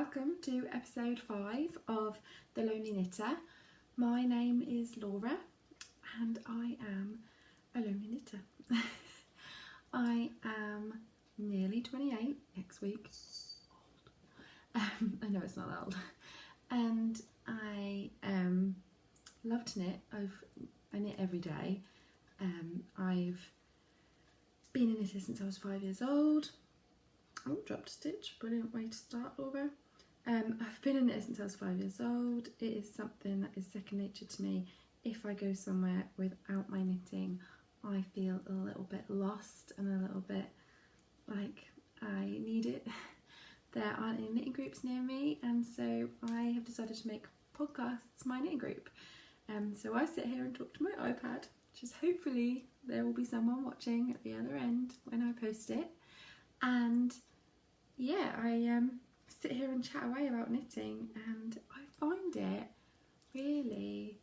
welcome to episode 5 of The Lonely Knitter. My name is Laura and I am a lonely knitter. I am nearly 28 next week. I know it's not that old. And I love to knit. I knit every day. I've been a knitter since I was 5 years old. Oh, dropped a stitch. Brilliant way to start, Laura. I've been a knitter since I was 5 years old. It is something that is second nature to me. If I go somewhere without my knitting, I feel a little bit lost and a little bit like I need it. There aren't any knitting groups near me, and so I have decided to make podcasts my knitting group. So I sit here and talk to my iPad, which is hopefully there will be someone watching at the other end when I post it. And yeah, I sit here and chat away about knitting, and I find it really,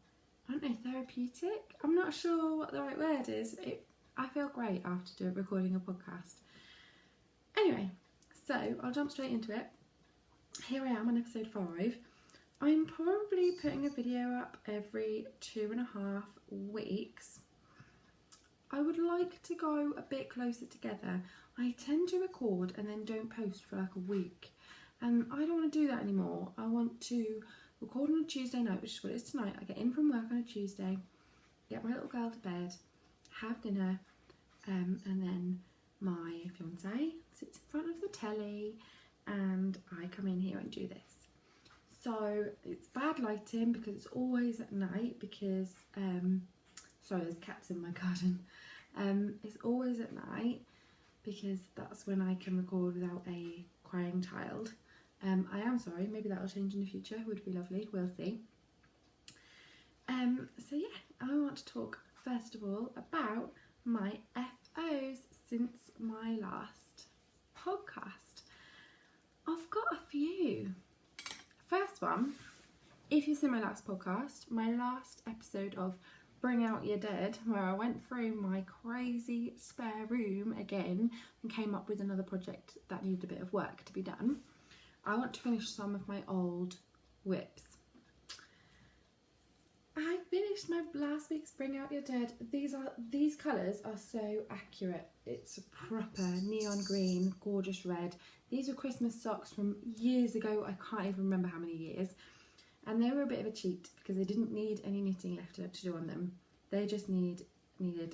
I don't know, therapeutic. I'm not sure what the right word is. I feel great after recording a podcast. Anyway, so I'll jump straight into it. Here I am on episode 5. I'm probably putting a video up every 2.5 weeks. I would like to go a bit closer together. I tend to record and then don't post for like a week, and I don't want to do that anymore. I want to record on a Tuesday night, which is what it is tonight. I get in from work on a Tuesday, get my little girl to bed, have dinner, and then my fiance sits in front of the telly and I come in here and do this. So it's bad lighting because it's always at night because, sorry, there's cats in my garden. It's always at night because that's when I can record without a crying child. I am sorry, maybe that'll change in the future, would be lovely, we'll see. So yeah, I want to talk first of all about my FOs since my last podcast. I've got a few. First one, if you've seen my last podcast, my last episode of Bring Out Your Dead, where I went through my crazy spare room again and came up with another project that needed a bit of work to be done. I want to finish some of my old whips. I finished my last week's Bring Out Your Dead. These colours are so accurate. It's a proper neon green, gorgeous red. These were Christmas socks from years ago. I can't even remember how many years. And they were a bit of a cheat because they didn't need any knitting left to do on them. They just needed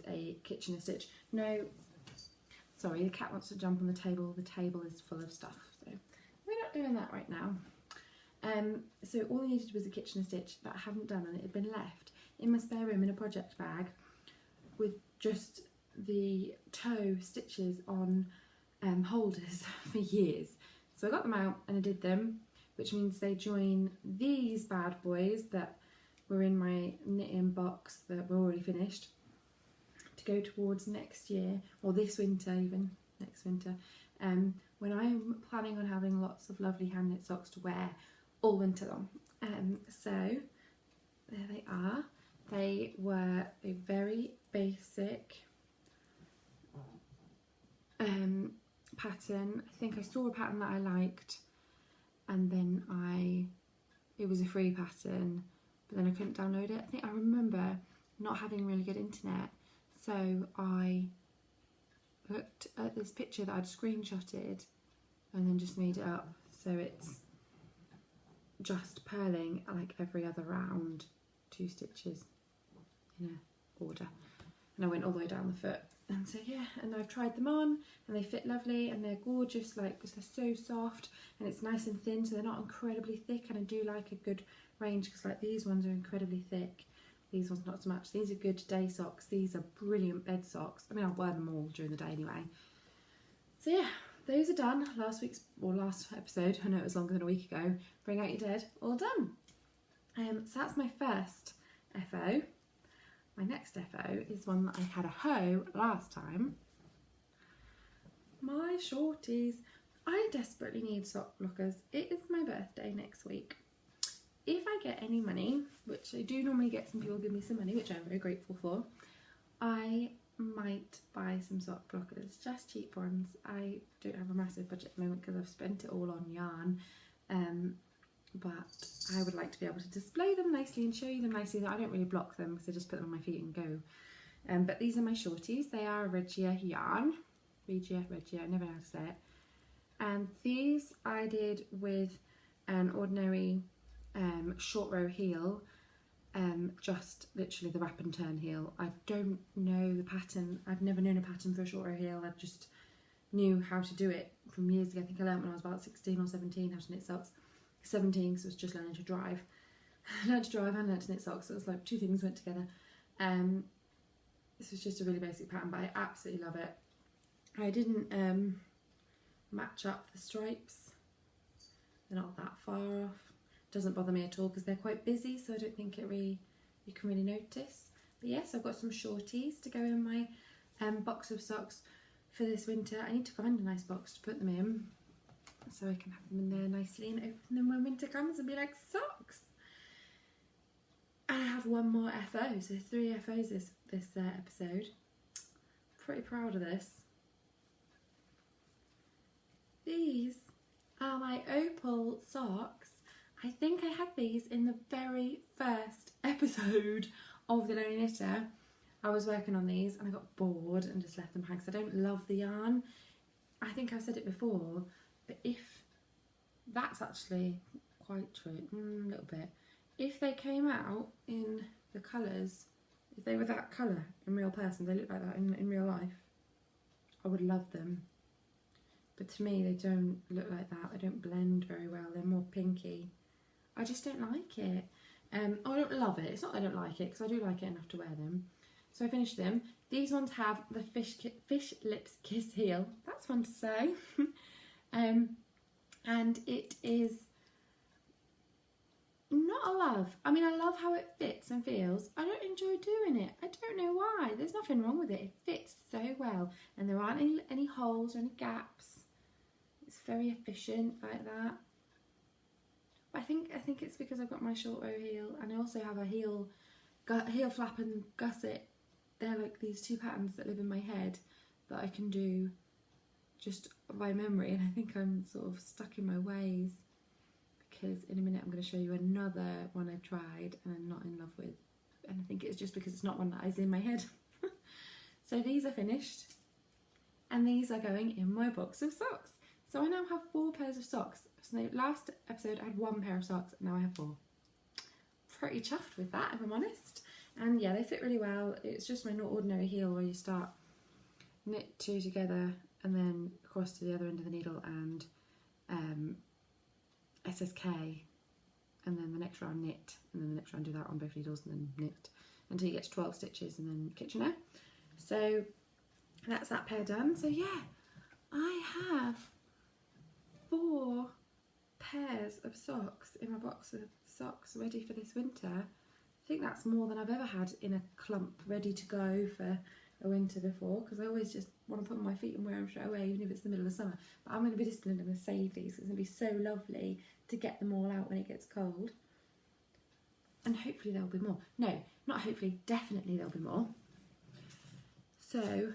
a Kitchener stitch. No, sorry, the cat wants to jump on the table. The table is full of stuff, so we're not doing that right now. So all I needed was a Kitchener stitch that I hadn't done, and it had been left in my spare room in a project bag with just the toe stitches on holders for years. So I got them out and I did them, which means they join these bad boys that were in my knitting box that were already finished to go towards next year, or this winter, even next winter, when I'm planning on having lots of lovely hand knit socks to wear all winter long. So there they are. They were a very basic pattern. I think I saw a pattern that I liked, and then it was a free pattern, but then I couldn't download it. I think I remember not having really good internet, so I looked at this picture that I'd screenshotted and then just made it up. So it's just purling like every other round, 2 stitches in a order, and I went all the way down the foot. And so yeah, and I've tried them on and they fit lovely and they're gorgeous, like, because they're so soft and it's nice and thin, so they're not incredibly thick. And I do like a good range because like these ones are incredibly thick, these ones not so much. These are good day socks. These are brilliant bed socks. I mean, I'll wear them all during the day anyway. So yeah, those are done. Last episode, I know it was longer than a week ago, Bring Out Your Dead, all done. So that's my first FO. My next FO is one that I had a hoe last time. My shorties. I desperately need sock blockers. It is my birthday next week. If I get any money, which I do normally get, some people give me some money, which I'm very grateful for, I might buy some sock blockers, just cheap ones. I don't have a massive budget at the moment because I've spent it all on yarn, but I would like to be able to display them nicely and show you them nicely. I don't really block them because I just put them on my feet and go. But these are my shorties. They are Regia yarn. Regia, I never know how to say it. And these I did with an ordinary short row heel, just literally the wrap and turn heel. I don't know the pattern. I've never known a pattern for a short row heel. I just knew how to do it from years ago. I think I learned when I was about 16 or 17 how to knit socks. 17 because I was just learning to drive. I learned to drive and learned to knit socks, so it was like two things went together. This was just a really basic pattern, but I absolutely love it. I didn't match up the stripes. They're not that far off. Doesn't bother me at all because they're quite busy, so I don't think you can really notice. But yes, I've got some shorties to go in my box of socks for this winter. I need to find a nice box to put them in so I can have them in there nicely and open them when winter comes and be like, socks! And I have one more FO, so 3 FOs this episode. Pretty proud of this. These are my Opal Socks. I think I had these in the very first episode of The Lonely Knitter. I was working on these and I got bored and just left them hang because I don't love the yarn. I think I've said it before, but if that's actually quite true, a little bit. If they came out in the colours, if they were that colour in real person, they look like that in real life, I would love them. But to me, they don't look like that. They don't blend very well. They're more pinky. I just don't like it. I don't love it. It's not that I don't like it, because I do like it enough to wear them. So I finished them. These ones have the fish lips kiss heel. That's fun to say. And it is not a love. I mean, I love how it fits and feels. I don't enjoy doing it. I don't know why. There's nothing wrong with it. It fits so well. And there aren't any holes or any gaps. It's very efficient like that. But I think it's because I've got my short row heel, and I also have a heel flap and gusset. They're like these 2 patterns that live in my head that I can do just by memory, and I think I'm sort of stuck in my ways because in a minute I'm going to show you another one I've tried and I'm not in love with, and I think it's just because it's not one that is in my head. So these are finished and these are going in my box of socks. So I now have 4 pairs of socks. So the last episode I had 1 pair of socks, and now I have 4. Pretty chuffed with that, if I'm honest. And yeah, they fit really well. It's just my not ordinary heel where you start knit 2 together and then across to the other end of the needle and SSK, and then the next round knit, and then the next round do that on both needles and then knit until you get to 12 stitches and then kitchener. So that's that pair done. So yeah, I have 4 pairs of socks in my box of socks ready for this winter. I think that's more than I've ever had in a clump ready to go for a winter before, because I always just want to put them on my feet and wear them straight away, even if it's the middle of summer. But I'm going to be disciplined and save these. It's going to be so lovely to get them all out when it gets cold. And hopefully there'll be more. No, not hopefully, definitely there'll be more. So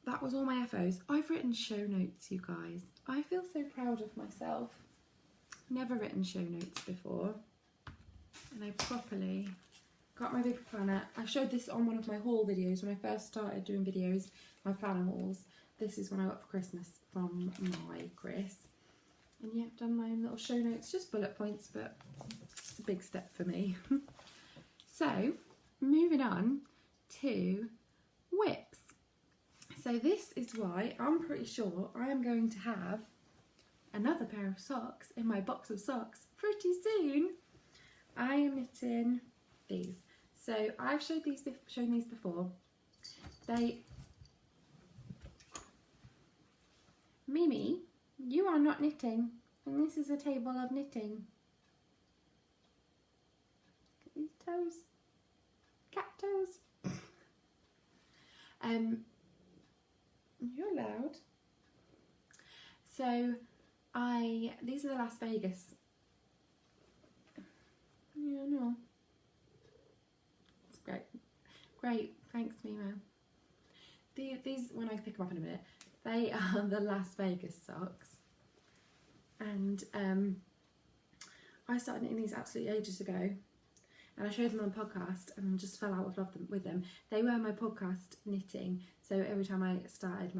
that was all my FOs. I've written show notes, you guys. I feel so proud of myself. Never written show notes before. And I properly got my big planner. I showed this on one of my haul videos when I first started doing videos, my planner hauls. This is one I got for Christmas from my Chris. And yeah, I've done my own little show notes, just bullet points, but it's a big step for me. So, moving on to whips. So this is why I'm pretty sure I am going to have another pair of socks in my box of socks pretty soon. I am knitting these. So I've shown these before. Mimi, you are not knitting, and this is a table of knitting. Look at these toes, cat toes. You're loud. So these are the Las Vegas. Yeah, no. It's great. Great, thanks Mimo. These, when I pick them up in a minute, they are the Las Vegas socks. And I started knitting these absolutely ages ago, and I showed them on a podcast and just fell out of love with them. They were my podcast knitting, so every time I started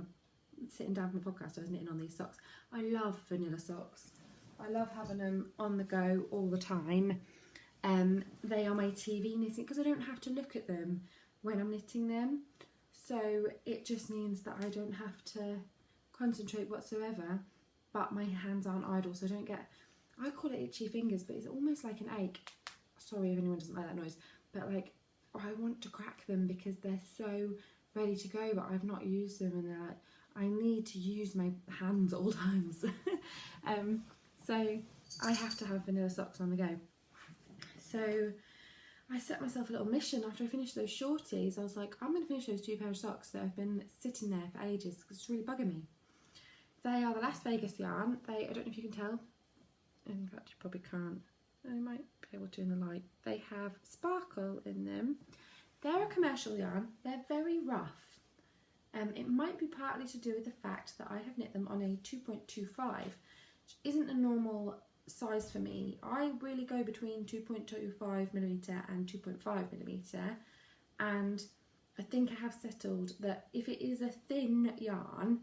sitting down for my podcast, I was knitting on these socks. I love vanilla socks. I love having them on the go all the time. They are my TV knitting because I don't have to look at them when I'm knitting them, so it just means that I don't have to concentrate whatsoever, but my hands aren't idle, so I don't get, I call it itchy fingers, but it's almost like an ache. Sorry if anyone doesn't like that noise, but like I want to crack them because they're so ready to go, but I've not used them, and they're like, I need to use my hands at all times. So I have to have vanilla socks on the go. So I set myself a little mission after I finished those shorties. I was like, I'm going to finish those 2 pairs of socks that have been sitting there for ages because it's really bugging me. They are the Las Vegas yarn. I don't know if you can tell. In fact, you probably can't. I might be able to in the light. They have sparkle in them. They're a commercial yarn. They're very rough. It might be partly to do with the fact that I have knit them on a 2.25, which isn't a normal size for me. I really go between 2.25mm and 2.5mm, and I think I have settled that if it is a thin yarn,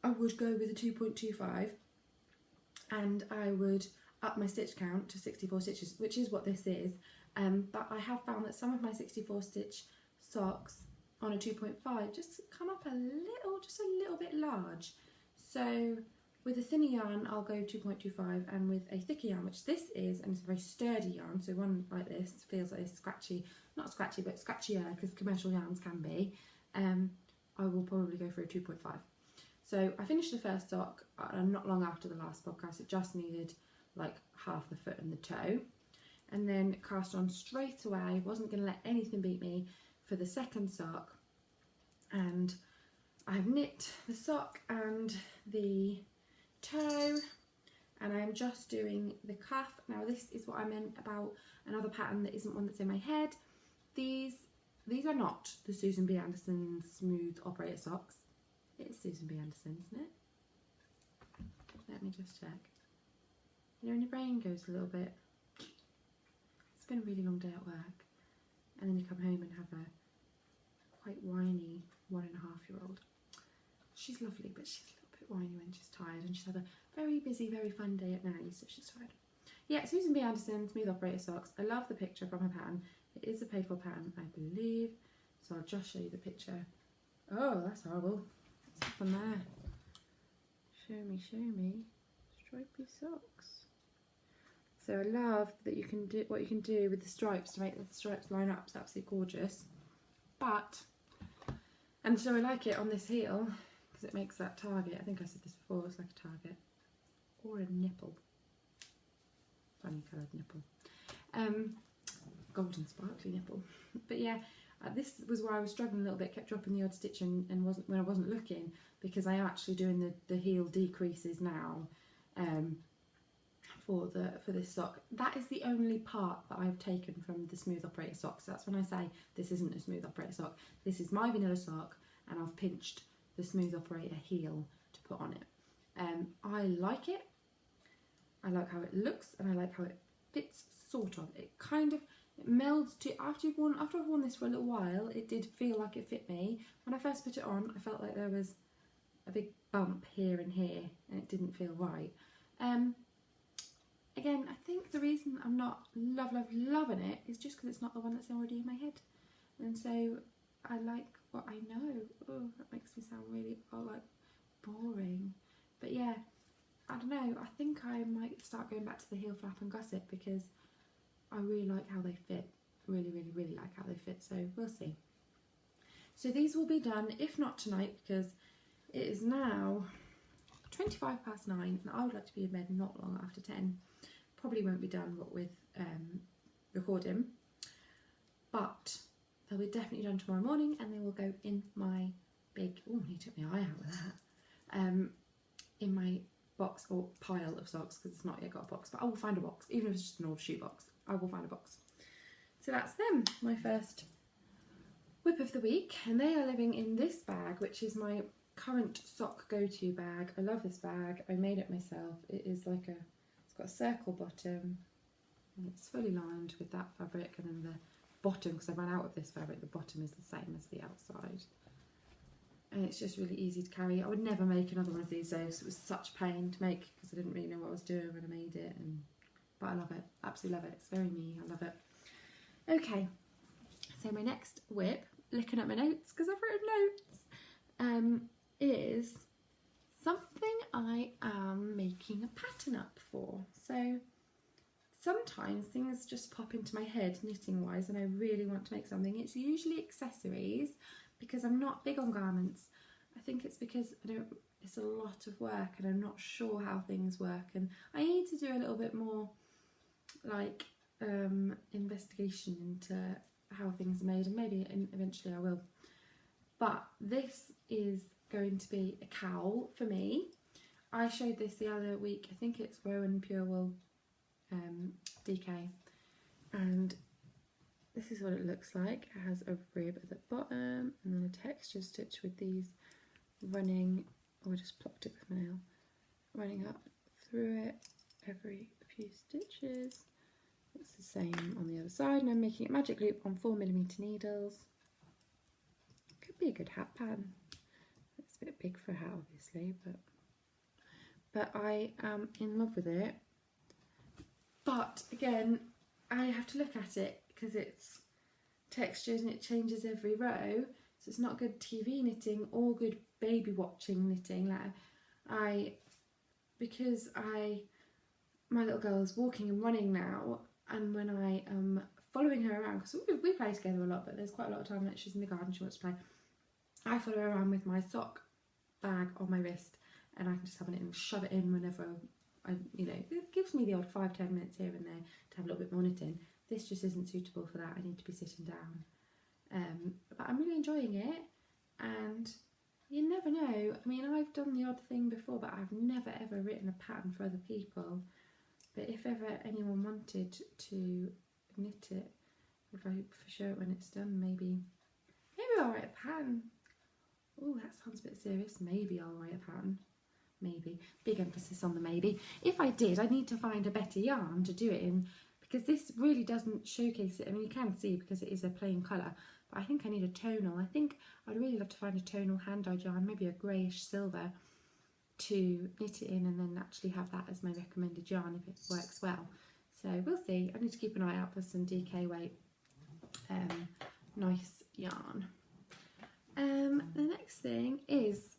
I would go with a 2.25, and I would up my stitch count to 64 stitches, which is what this is, but I have found that some of my 64 stitch socks on a 2.5 just come up just a little bit large. So with a thinner yarn I'll go 2.25, and with a thicker yarn, which this is, and it's a very sturdy yarn, so one like this feels like it's scratchy, not scratchy but scratchier because commercial yarns can be, I will probably go for a 2.5. So I finished the first sock not long after the last podcast. It just needed like half the foot and the toe, and then cast on straight away. Wasn't going to let anything beat me for the second sock, and I've knit the sock and the toe, and I'm just doing the cuff. Now this is what I meant about another pattern that isn't one that's in my head. These are not the Susan B. Anderson smooth operator socks. It's Susan B. Anderson, isn't it? Let me just check. You know when your brain goes a little bit, it's been a really long day at work, and then you come home and have a quite whiny 1.5-year-old. She's lovely, but she's a little bit whiny when she's tired, and she's had a very busy, very fun day at nanny, so she's tired. Yeah, Susan B. Anderson smooth operator socks. I love the picture from her pattern. It is a paid for pattern, I believe, so I'll just show you the picture. Oh, that's horrible. What's happened there? Show me. Stripy socks. So I love that you can do what you can do with the stripes to make the stripes line up. It's absolutely gorgeous. And so I like it on this heel because it makes that target. I think I said this before. It's like a target or a nipple. Funny coloured nipple. Golden sparkly nipple. But yeah. This was where I was struggling a little bit, kept dropping the odd stitch and when I wasn't looking, because I am actually doing the heel decreases now for this sock. That is the only part that I've taken from the smooth operator sock. So that's when I say this isn't a smooth operator sock. This is my vanilla sock, and I've pinched the smooth operator heel to put on it. I like it. I like how it looks, and I like how it fits, sort of. It kind of melds to, after I've worn this for a little while, it did feel like it fit me. When I first put it on, I felt like there was a big bump here and here, and it didn't feel right. Again, I think the reason I'm not loving it is just because it's not the one that's already in my head, and so I like what I know. Oh, that makes me sound really like boring, but yeah, I don't know. I think I might start going back to the heel flap and gusset because I really like how they fit. Really like how they fit, so we'll see. So these will be done, if not tonight, because it is now 9:25, and I would like to be in bed not long after 10. Probably won't be done what with recording, but they'll be definitely done tomorrow morning, and they will go in my big, oh, you took my eye out with that, in my box or pile of socks, because it's not yet got a box, but I will find a box, even if it's just an old shoe box. I will find a box. So that's them, my first whip of the week, and they are living in this bag, which is my current sock go-to bag. I love this bag. I made it myself. It is like it's got a circle bottom, and it's fully lined with that fabric, and then the bottom, because I ran out of this fabric, the bottom is the same as the outside. And it's just really easy to carry. I would never make another one of these though, so it was such pain to make because I didn't really know what I was doing when I made it. But I love it, absolutely love it. It's very me, I love it. Okay, so my next whip, looking at my notes because I've written notes, is something I am making a pattern up for. So sometimes things just pop into my head knitting wise and I really want to make something. It's usually accessories because I'm not big on garments. I think it's because it's a lot of work and I'm not sure how things work, and I need to do a little bit more like investigation into how things are made, and maybe eventually I will. But this is going to be a cowl for me. I showed this the other week. I think it's Rowan Pure Wool DK, and this is what it looks like. It has a rib at the bottom and then a texture stitch with these running, or I just plopped it with my nail, running up through it every few stitches. It's the same on the other side, and I'm making a magic loop on 4mm needles. Could be a good hat pattern. It's a bit big for a hat obviously, but I am in love with it. But again, I have to look at it because it's textured and it changes every row, so it's not good TV knitting or good baby watching knitting. Because my little girl is walking and running now, and when I am following her around, because we play together a lot, but there's quite a lot of time that she's in the garden, she wants to play, I follow her around with my sock bag on my wrist, and I can just have it and shove it in whenever it gives me the odd 5-10 minutes here and there to have a little bit more knitting. This just isn't suitable for that. I need to be sitting down. But I'm really enjoying it, and you never know. I mean, I've done the odd thing before, but I've never ever written a pattern for other people. But if ever anyone wanted to knit it, if I for sure when it's done, maybe I'll write a pattern. Oh, that sounds a bit serious. Maybe I'll write a pattern. Maybe. Big emphasis on the maybe. If I did, I need to find a better yarn to do it in, because this really doesn't showcase it. I mean, you can see because it is a plain colour, but I think I need a tonal. I think I'd really love to find a tonal hand-dyed yarn, maybe a greyish silver, to knit it in and then actually have that as my recommended yarn if it works well. So we'll see. I need to keep an eye out for some DK weight nice yarn. The next thing is,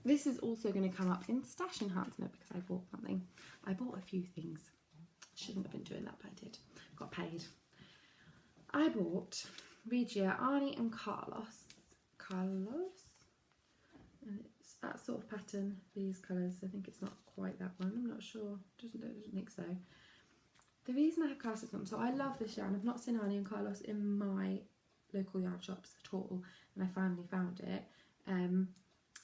this is also going to come up in stash enhancement because I bought something. I bought a few things. Shouldn't have been doing that, but I did. Got paid. I bought Regia, Arnie and Carlos. And it's that sort of pattern, these colours. I think it's not quite that one. I'm not sure. Doesn't think so. The reason I have Carlos on, so I love this yarn. I've not seen Arnie and Carlos in my local yarn shops at all, and I finally found it.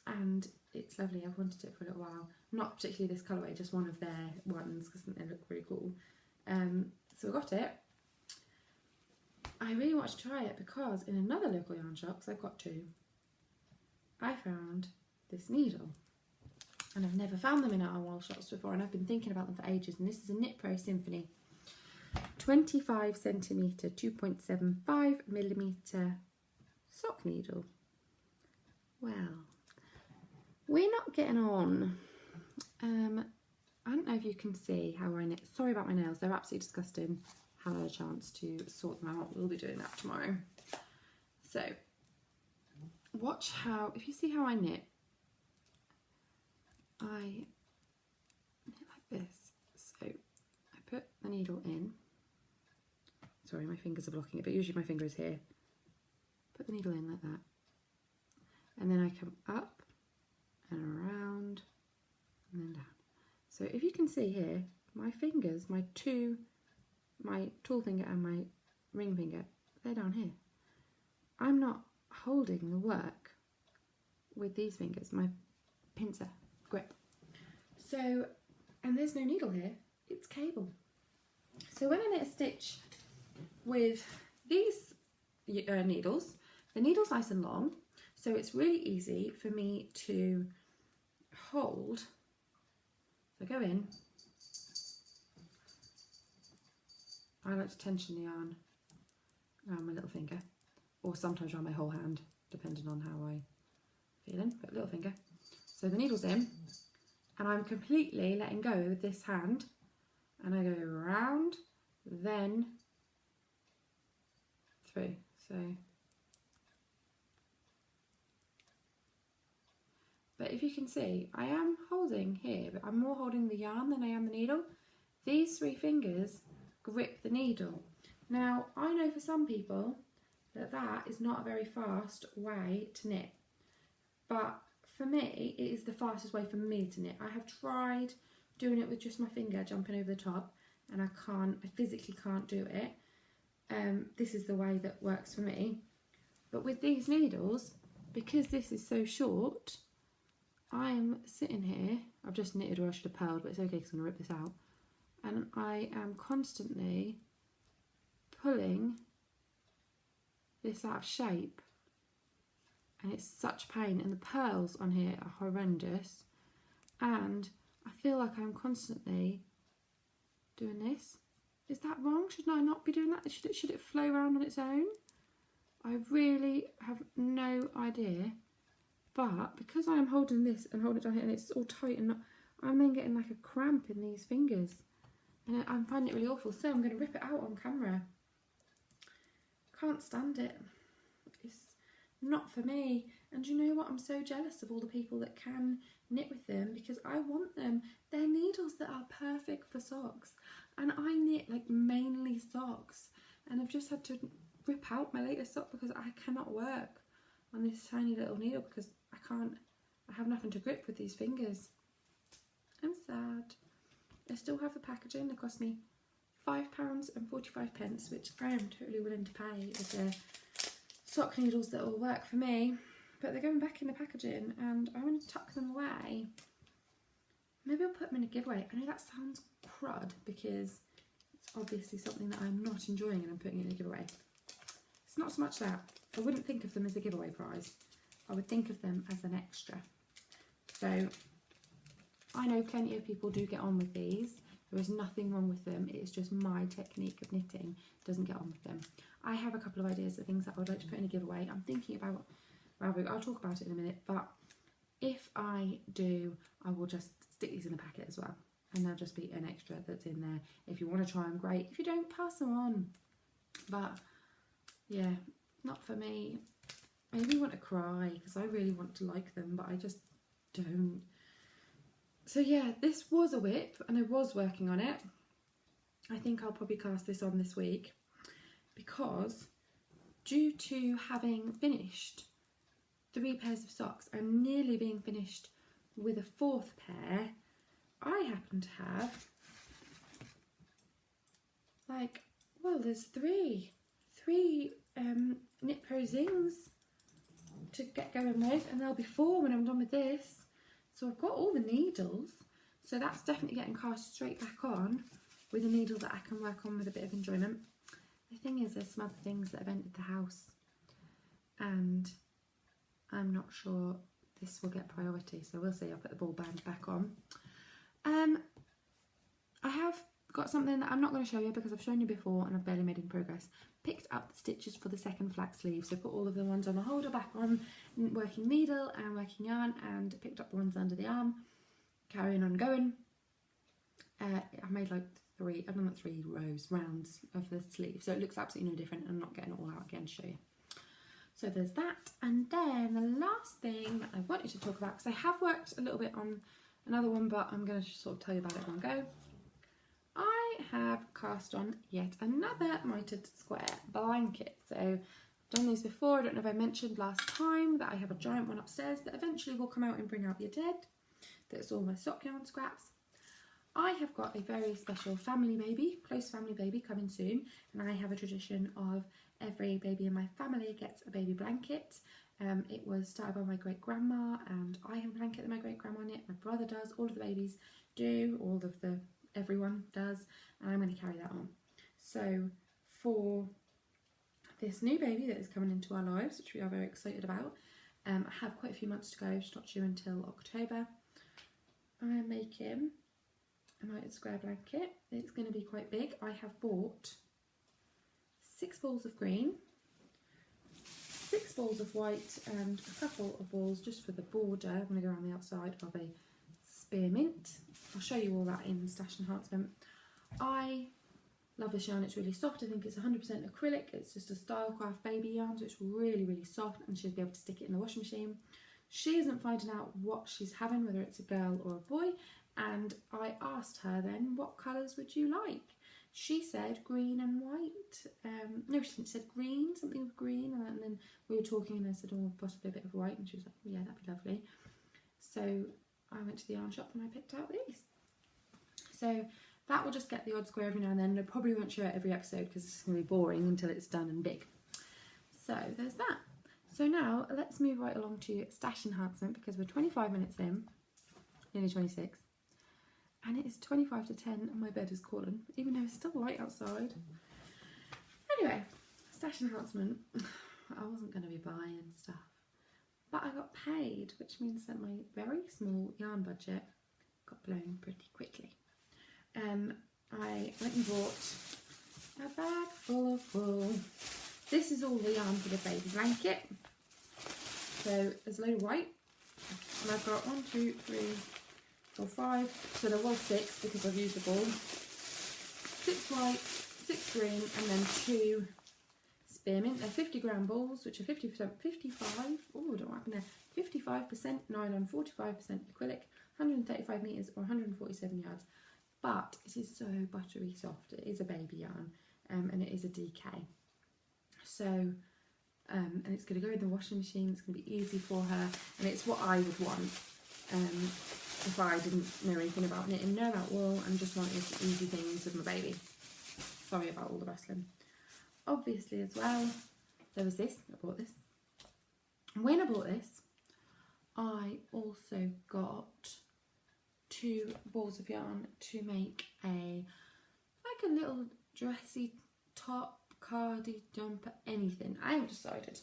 And it's lovely. I've wanted it for a little while. Not particularly this colourway, just one of their ones because they look really cool. So I got it. I really want to try it because in another local yarn shop, because I've got two, I found this needle. And I've never found them in our wall shops before, and I've been thinking about them for ages. And this is a Knit Pro Symphony 25cm 2.75mm sock needle. Well, we're not getting on. I don't know if you can see how I knit. Sorry about my nails, they're absolutely disgusting. Haven't had a chance to sort them out. We'll be doing that tomorrow. So, watch how, if you see how I knit, I knit like this. So, I put the needle in. Sorry, my fingers are blocking it, but usually my finger is here. Put the needle in like that. And then I come up and around and then down. So if you can see here, my fingers, my tall finger and my ring finger, they're down here. I'm not holding the work with these fingers, my pincer grip. So, and there's no needle here, it's cable. So when I knit a stitch with these needles, the needle's nice and long, so it's really easy for me to hold. So I go in I like to tension the yarn around my little finger, or sometimes around my whole hand, depending on how I'm feeling, but little finger. So the needle's in, and I'm completely letting go with this hand, and I go around, then through. So, but if you can see, I am holding here, but I'm more holding the yarn than I am the needle. These 3 fingers grip the needle. Now, I know for some people that that is not a very fast way to knit, but for me, it is the fastest way for me to knit. I have tried doing it with just my finger jumping over the top, and I physically can't do it. This is the way that works for me. But with these needles, because this is so short, I'm sitting here, I've just knitted, or I should have purled, but it's okay because I'm going to rip this out. And I am constantly pulling this out of shape. And it's such pain. And the pearls on here are horrendous. And I feel like I'm constantly doing this. Is that wrong? Should I not be doing that? Should it flow around on its own? I really have no idea. But because I am holding this and holding it down here and it's all tight, and I'm then getting like a cramp in these fingers. And I'm finding it really awful. So I'm going to rip it out on camera. Can't stand it. It's not for me. And you know what? I'm so jealous of all the people that can knit with them, because I want them. They're needles that are perfect for socks. And I knit like mainly socks. And I've just had to rip out my latest sock because I cannot work on this tiny little needle because I have nothing to grip with these fingers. I'm sad. I still have the packaging. They cost me £5.45, which I am totally willing to pay if they're sock needles that will work for me. But they're going back in the packaging and I want to tuck them away. Maybe I'll put them in a giveaway. I know that sounds crud because it's obviously something that I'm not enjoying and I'm putting it in a giveaway. It's not so much that. I wouldn't think of them as a giveaway prize. I would think of them as an extra. So I know plenty of people do get on with these. There is nothing wrong with them. It is just my technique of knitting doesn't get on with them. I have a couple of ideas of things that I would like to put in a giveaway. I'm thinking about, well, I'll talk about it in a minute, but if I do, I will just stick these in a packet as well. And they'll just be an extra that's in there. If you want to try them, great. If you don't, pass them on. But yeah, not for me. I really want to cry because I really want to like them, but I just don't. So yeah, this was a whip and I was working on it. I think I'll probably cast this on this week because due to having finished 3 pairs of socks and nearly being finished with a 4th pair, I happen to have like, well, there's three Knit Pro Zings to get going with, and there'll be 4 when I'm done with this. So I've got all the needles, so that's definitely getting cast straight back on with a needle that I can work on with a bit of enjoyment. The thing is, there's some other things that have entered the house and I'm not sure this will get priority, so we'll see. I'll put the ball band back on. I have got something that I'm not going to show you because I've shown you before and I've barely made any progress. Picked up the stitches for the second flax sleeve, so put all of the ones on the holder back on working needle and working yarn, and picked up the ones under the arm, carrying on going. I made like 3 rounds of the sleeve, so it looks absolutely no different. I'm not getting it all out again to show you. So there's that, and then the last thing I wanted to talk about, because I have worked a little bit on another one, but I'm going to just sort of tell you about it one go. I have cast on yet another mitered square blanket. So I've done these before. I don't know if I mentioned last time that I have a giant one upstairs that eventually will come out and bring out your dead. That's all my sock yarn scraps. I have got a very special family baby, close family baby coming soon, and I have a tradition of every baby in my family gets a baby blanket. It was started by my great grandma, and I have a blanket that my great grandma knit. My brother does. All of the babies do. Everyone does, and I'm going to carry that on. So for this new baby that is coming into our lives, which we are very excited about, I have quite a few months to go. It's not due until October. I am making a mitered square blanket. It's going to be quite big. I have bought 6 balls of green, 6 balls of white, and a couple of balls just for the border. I'm going to go around the outside of a spearmint. I'll show you all that in Stash Enhancement. I love this yarn. It's really soft. I think it's 100% acrylic. It's just a Stylecraft baby yarn, so it's really, really soft, and she'll be able to stick it in the washing machine. She isn't finding out what she's having, whether it's a girl or a boy, and I asked her then, what colours would you like? She said green and white. No, she said green, something with green, and then we were talking and I said, oh, possibly a bit of white, and she was like, yeah, that'd be lovely. So I went to the yarn shop and I picked out these. So that will just get the odd square every now and then. I probably won't show it every episode because it's going to be boring until it's done and big. So there's that. So now let's move right along to Stash Enhancement because we're 25 minutes in, nearly 26. And it is 25 to 10 and my bed is calling, even though it's still light outside. Anyway, Stash Enhancement. I wasn't going to be buying stuff, but I got paid, which means that my very small yarn budget got blown pretty quickly. I went and bought a bag full of wool. This is all the yarn for the baby blanket. So there's a load of white, and I've got 1, 2, 3, 4, 5. So there was 6 because I've used the ball. 6 white, 6 green, and then 2 spearmint. They're 50 gram balls, which are 50%, 55. Oh, I don't know what happened there. 55% nylon, 45% acrylic, 135 meters or 147 yards. But it is so buttery soft. It is a baby yarn, and it is a DK. So, and it's going to go in the washing machine. It's going to be easy for her, and it's what I would want if I didn't know anything about knitting, know about wool, and just wanted easy things with my baby. Sorry about all the rustling. Obviously, as well, there was this. I bought this. When I bought this, I also got 2 balls of yarn to make a little dressy top, cardi, jumper, anything. I haven't decided.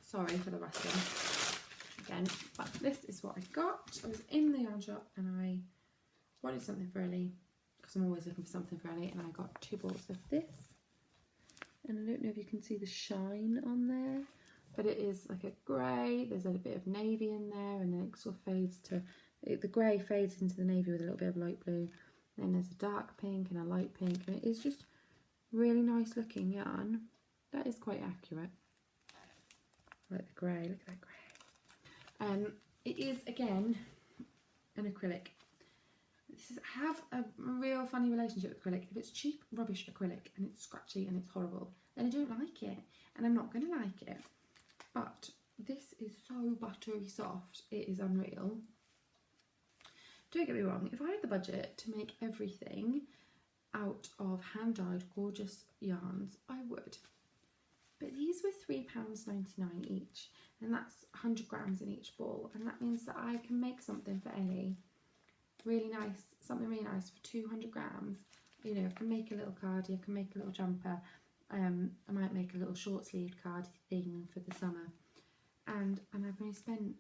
Sorry for the rustling again, but this is what I got. I was in the yarn shop and I wanted something for Ellie because I'm always looking for something for Ellie, and I got 2 balls of this. And I don't know if you can see the shine on there, but it is like a grey. There's a bit of navy in there, and then it sort of fades to, the grey fades into the navy with a little bit of light blue. Then there's a dark pink and a light pink, and it is just really nice looking yarn. That is quite accurate. Like the grey, look at that grey. It is again an acrylic. I have a real funny relationship with acrylic. If it's cheap, rubbish acrylic and it's scratchy and it's horrible, then I don't like it, and I'm not going to like it. But this is so buttery soft, it is unreal. Don't get me wrong, if I had the budget to make everything out of hand-dyed gorgeous yarns, I would. But these were £3.99 each, and that's 100 grams in each ball, and that means that I can make something for Ellie really nice, something really nice for 200 grams. You know, I can make a little cardi, I can make a little jumper, I might make a little short-sleeved cardi thing for the summer, and I've only spent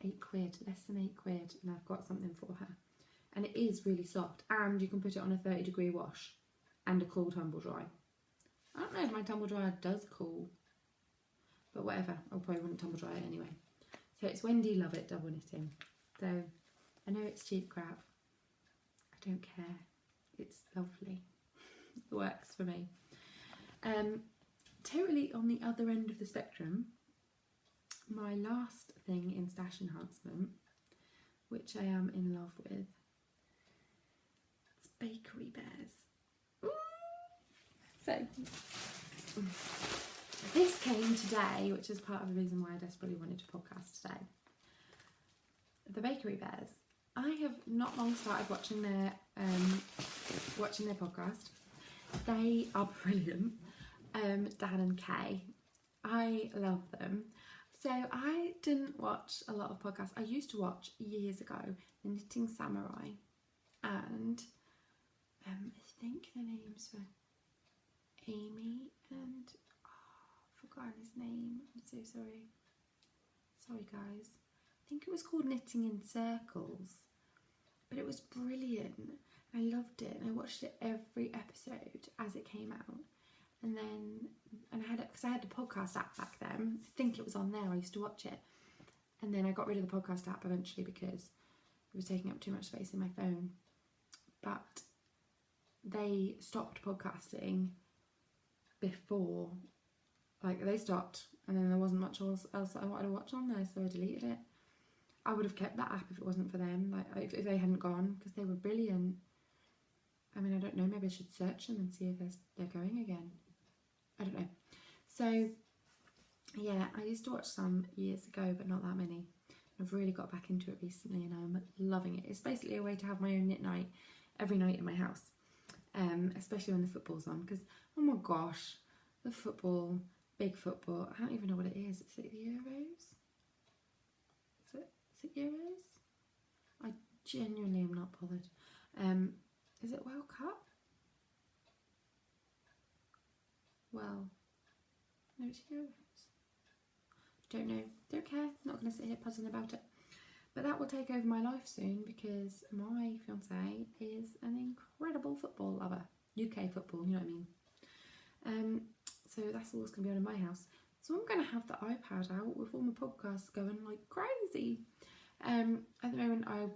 £8, less than £8, and I've got something for her. And it is really soft, and you can put it on a 30-degree wash and a cool tumble dry. I don't know if my tumble dryer does cool, but whatever, I'll probably wouldn't tumble dry it anyway. So it's Wendy Love It double knitting. So I know it's cheap crap, I don't care, it's lovely, it works for me. Totally on the other end of the spectrum, my last thing in Stash Enhancement, which I am in love with, it's Bakery Bears. Ooh. So this came today, which is part of the reason why I desperately wanted to podcast today. The Bakery Bears. I have not long started watching their podcast. They are brilliant. Dan and Kay. I love them. So I didn't watch a lot of podcasts. I used to watch years ago The Knitting Samurai, and I think their names were Amy and I've forgotten his name. I'm so sorry. Sorry guys. I think it was called Knitting in Circles. but it was brilliant. I loved it, and I watched it every episode as it came out. And I had it because I had the podcast app back then. I think it was on there. I used to watch it, and then I got rid of the podcast app eventually because it was taking up too much space in my phone. But they stopped podcasting before, like they stopped, and then there wasn't much else that I wanted to watch on there, so I deleted it. I would have kept that app if it wasn't for them, like if they hadn't gone, because they were brilliant. I mean, I don't know, maybe I should search them and see if they're going again. I don't know. So, yeah, I used to watch some years ago, but not that many. I've really got back into it recently, and I'm loving it. It's basically a way to have my own knit night every night in my house, especially when the football's on, because, oh my gosh, the football, big football, I don't even know what it is. Is it Euros? Is it Euros? I genuinely am not bothered. Is it World Cup? Well, no, it's Euros. Don't know. Don't care. Not going to sit here puzzling about it. But that will take over my life soon because my fiance is an incredible football lover. UK football, you know what I mean? So that's all that's going to be on in my house. So I'm going to have the iPad out with all my podcasts going like crazy. At the moment, I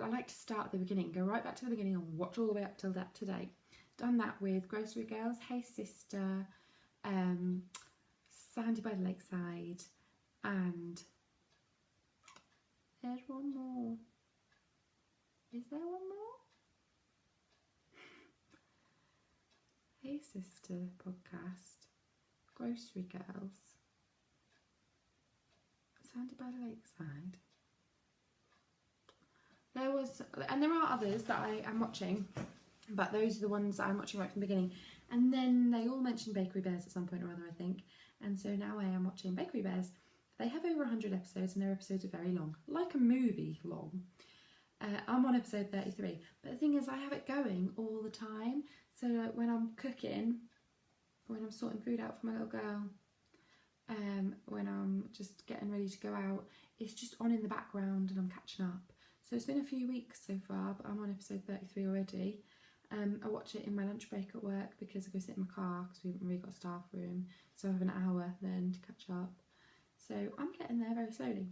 like to start at the beginning, go right back to the beginning and watch all the way up till that today. Done that with Grocery Girls, Hey Sister, Sandy by the Lakeside, and there's one more. Is there one more? Hey Sister podcast, Grocery Girls, Sandy by the Lakeside. There are others that I am watching, but those are the ones that I'm watching right from the beginning. And then they all mentioned Bakery Bears at some point or other, I think. And so now I am watching Bakery Bears. They have over 100 episodes, and their episodes are very long, like a movie long. I'm on episode 33, but the thing is I have it going all the time. So when I'm cooking, when I'm sorting food out for my little girl, when I'm just getting ready to go out, it's just on in the background and I'm catching up. So it's been a few weeks so far, but I'm on episode 33 already. I watch it in my lunch break at work because I go sit in my car because we haven't really got a staff room. So I have an hour then to catch up. So I'm getting there very slowly.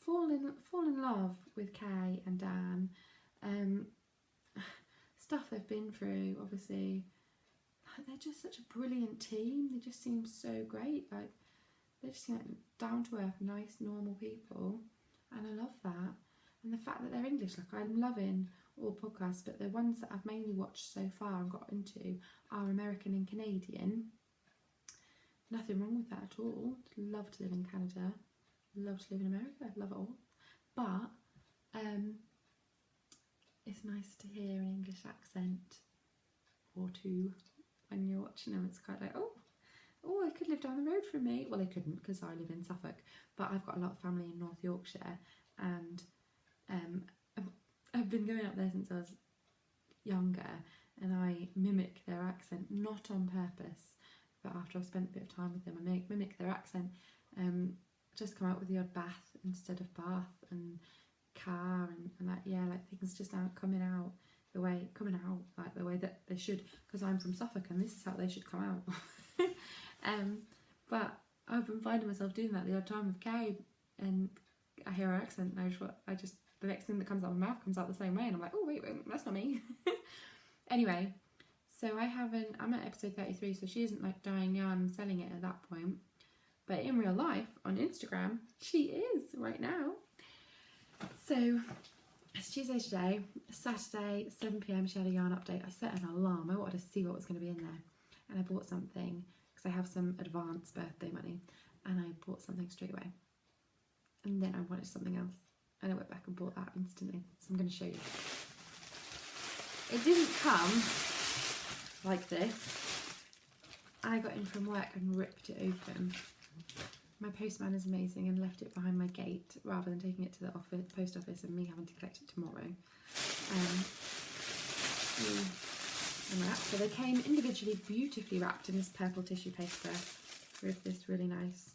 Fall in love with Kay and Dan. Stuff they've been through, obviously. They're just such a brilliant team. They just seem so great. Like they just seem like down to earth, nice, normal people, and I love that. And the fact that they're English, like I'm loving all podcasts, but the ones that I've mainly watched so far and got into are American and Canadian. Nothing wrong with that at all. Love to live in Canada. Love to live in America. Love it all. But it's nice to hear an English accent or two when you're watching them. It's quite like, oh, they could live down the road from me. Well, they couldn't because I live in Suffolk, but I've got a lot of family in North Yorkshire, and I've been going up there since I was younger, and I mimic their accent, not on purpose, but after I've spent a bit of time with them, I mimic their accent. Just come out with the odd bath instead of bath, and car, and that, yeah, like things just aren't coming out like the way that they should, because I'm from Suffolk and this is how they should come out. But I've been finding myself doing that the odd time with Kay, and I hear her accent and the next thing that comes out of my mouth comes out the same way, and I'm like, oh wait, that's not me. Anyway, so I'm at episode 33, so she isn't like dying young selling it at that point, but in real life on Instagram she is right now. So it's Tuesday today, Saturday 7 PM she had a yarn update. I set an alarm, I wanted to see what was going to be in there, and I bought something because I have some advance birthday money, and I bought something straight away, and then I wanted something else and I went back and bought that instantly, so I'm going to show you. It didn't come like this. I got in from work and ripped it open. My postman is amazing and left it behind my gate rather than taking it to the post office and me having to collect it tomorrow. So they came individually beautifully wrapped in this purple tissue paper with this really nice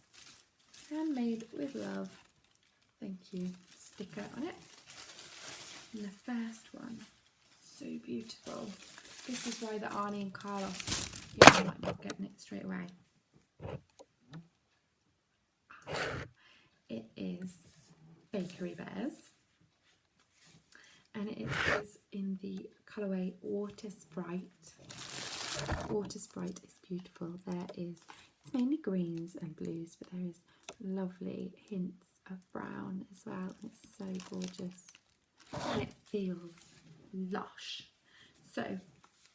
handmade with love, thank you, sticker on it. And the first one, so beautiful. This is why the Arnie and Carlos, yeah, I might not getting it straight away. It is Bakery Bears, and it is in the colourway Water Sprite. Water Sprite is beautiful. It's mainly greens and blues, but there is lovely hints of brown as well, and it's so gorgeous, and it feels lush. So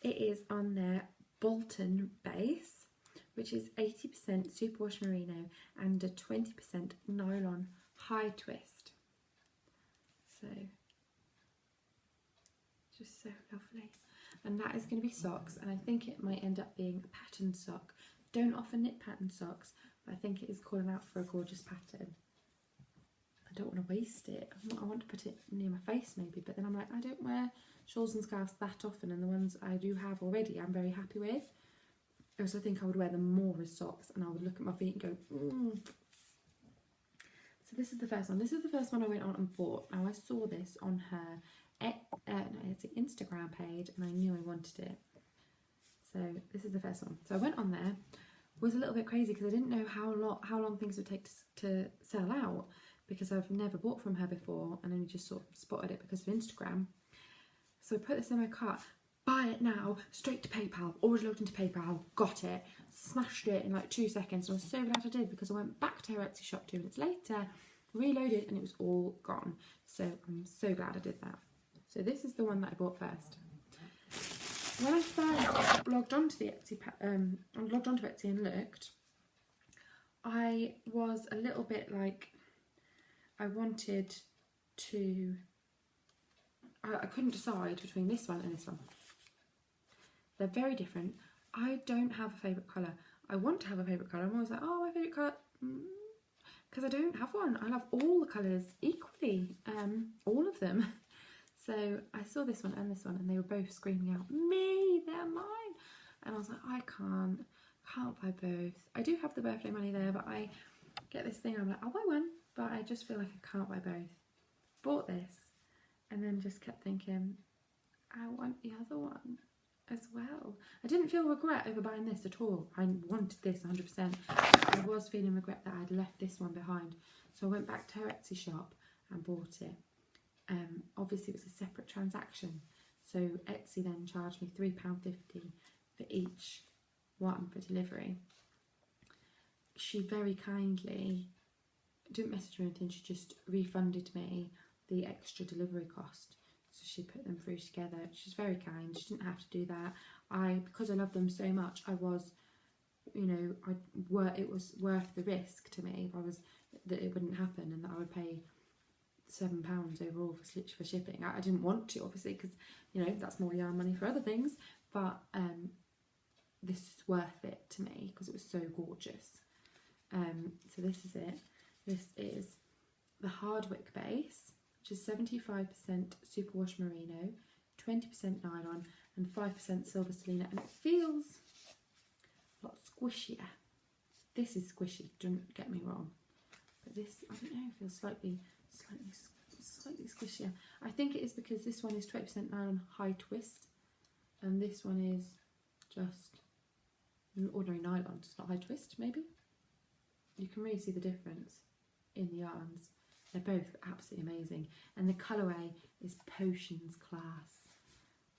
it is on their Bolton base, which is 80% superwash merino and a 20% nylon high twist. So just so lovely. And that is going to be socks, and I think it might end up being a patterned sock. Don't often knit patterned socks, but I think it is calling out for a gorgeous pattern. I don't want to waste it. I want to put it near my face maybe, but then I'm like, I don't wear shawls and scarves that often, and the ones I do have already I'm very happy with. So I think I would wear them more as socks, and I would look at my feet and go, So this is the first one. This is the first one I went on and bought. Now I saw this on her it's an Instagram page, and I knew I wanted it. So this is the first one. So I went on there. Was a little bit crazy because I didn't know how long things would take to sell out, because I've never bought from her before and only just sort of spotted it because of Instagram. So I put this in my cart. Buy it now, straight to PayPal, already logged into PayPal, got it, smashed it in like 2 seconds, and I was so glad I did, because I went back to her Etsy shop 2 minutes later, reloaded, and it was all gone. So I'm so glad I did that. So this is the one that I bought first. When I first logged onto the Etsy, and looked, I was a little bit like, I wanted to, I couldn't decide between this one and this one. They're very different. I don't have a favourite colour. I want to have a favourite colour. I'm always like, oh, my favourite colour, because I don't have one. I love all the colours equally, all of them. So I saw this one, and they were both screaming out, me, they're mine. And I was like, I can't buy both. I do have the birthday money there, but I get this thing, I'm like, I'll buy one, but I just feel like I can't buy both. Bought this, and then just kept thinking, I want the other one as well. I didn't feel regret over buying this at all. I wanted this 100%. I was feeling regret that I'd left this one behind. So I went back to her Etsy shop and bought it. Obviously it was a separate transaction, so Etsy then charged me £3.50 for each one for delivery. She very kindly didn't message me or anything, she just refunded me the extra delivery cost, so she put them through together. She's very kind, she didn't have to do that. Because I love them so much, I was, it was worth the risk to me that it wouldn't happen and that I would pay £7 overall for shipping. I didn't want to, obviously, because that's more yarn money for other things, but this is worth it to me because it was so gorgeous. So this is it. This is the Hardwick base, which is 75% superwash merino, 20% nylon, and 5% silver stellina, and it feels a lot squishier. This is squishy, don't get me wrong, but this, I don't know, feels slightly squishier. I think it is because this one is 20% nylon high twist, and this one is just an ordinary nylon, just not high twist. Maybe you can really see the difference in the yarns. They're both absolutely amazing, and the colourway is Potions Class,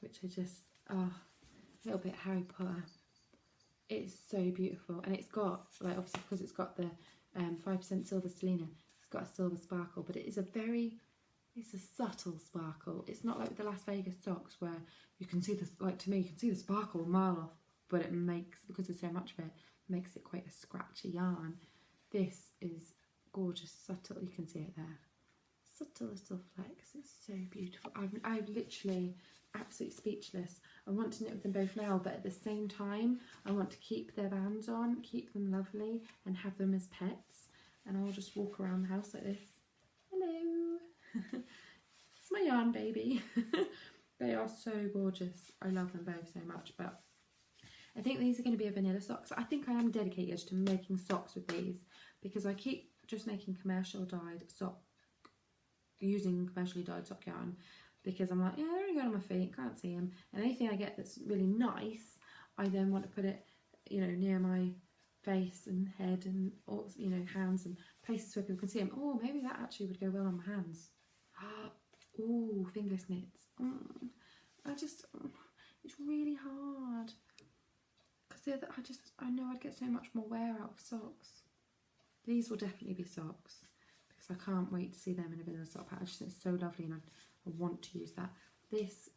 which I just, a little bit Harry Potter. It's so beautiful, and it's got, like, obviously because it's got the 5% silver stellina, it's got a silver sparkle, but it's a subtle sparkle. It's not like the Las Vegas socks where you can see to me, you can see the sparkle a mile off, but it makes, because there's so much of it, makes it quite a scratchy yarn. This is gorgeous, subtle, you can see it there. Subtle little flecks, it's so beautiful. I'm literally absolutely speechless. I want to knit with them both now, but at the same time, I want to keep their bands on, keep them lovely, and have them as pets. And I'll just walk around the house like this. Hello! It's my yarn baby. They are so gorgeous. I love them both so much, but I think these are going to be a vanilla socks. I think I am dedicated to making socks with these, because I keep just making commercially dyed sock yarn, because I'm like, yeah, they're only going on my feet, can't see them. And anything I get that's really nice, I then want to put it, you know, near my face and head and, or, you know, hands and places where people can see them. Oh, maybe that actually would go well on my hands. Ooh, fingerless mitts. It's really hard. Because I know I'd get so much more wear out of socks. These will definitely be socks, because I can't wait to see them in a vanilla sock patch. It's so lovely, and I want to use that. This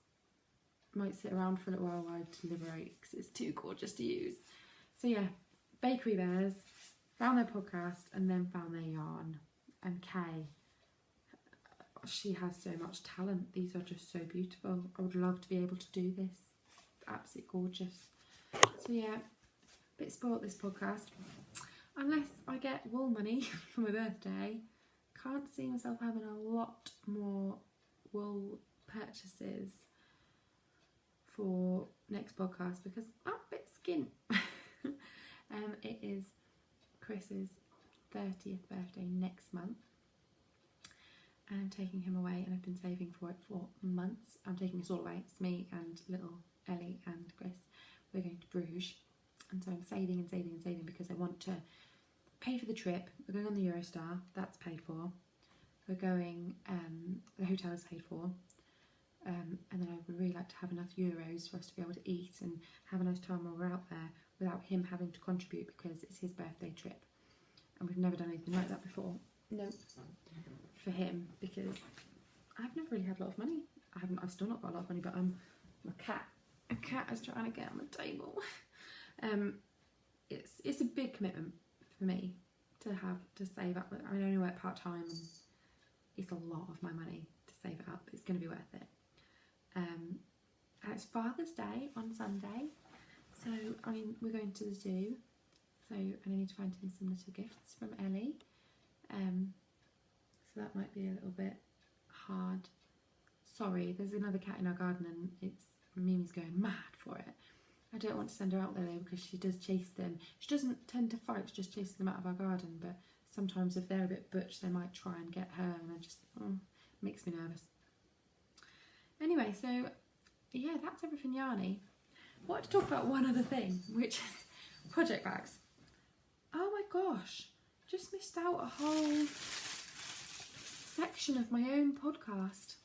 might sit around for a little while I deliberate, because it's too gorgeous to use. So yeah, Bakery Bears, found their podcast, and then found their yarn. And Kay, she has so much talent. These are just so beautiful. I would love to be able to do this. It's absolutely gorgeous. So yeah, a bit spoilt this podcast. Unless I get wool money for my birthday, can't see myself having a lot more wool purchases for next podcast, because I'm a bit skint. It is Chris's 30th birthday next month. And I'm taking him away, and I've been saving for it for months. I'm taking us all away. It's me and little Ellie and Chris. We're going to Bruges. And so I'm saving and saving and saving, because I want to pay for the trip. We're going on the Eurostar, that's paid for. We're going, the hotel is paid for. And then I would really like to have enough euros for us to be able to eat and have a nice time while we're out there, without him having to contribute, because it's his birthday trip. And we've never done anything like that before. No. For him, because I've never really had a lot of money. I've still not got a lot of money, but a cat is trying to get on the table. It's a big commitment for me to save up. I only work part-time, and it's a lot of my money to save it up. It's going to be worth it. And it's Father's Day on Sunday, so I mean, we're going to the zoo, so I need to find him some little gifts from Ellie. So that might be a little bit hard. Sorry, there's another cat in our garden, and Mimi's going mad for it. I don't want to send her out there though, because she does chase them. She doesn't tend to fight, she just chases them out of our garden, but sometimes if they're a bit butch, they might try and get her, and it makes me nervous. Anyway, so yeah, that's everything yarny. I wanted to talk about one other thing, which is project bags. Oh my gosh, just missed out a whole section of my own podcast.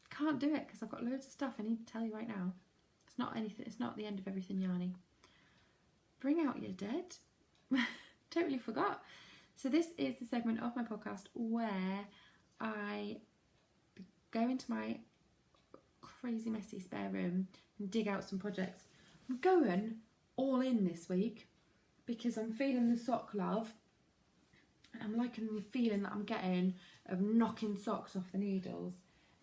Can't do it because I've got loads of stuff I need to tell you right now. It's not the end of everything yarny. Bring out your dead. Totally forgot. So this is the segment of my podcast where I go into my crazy messy spare room and dig out some projects. I'm going all in this week because I'm feeling the sock love. I'm liking the feeling that I'm getting of knocking socks off the needles,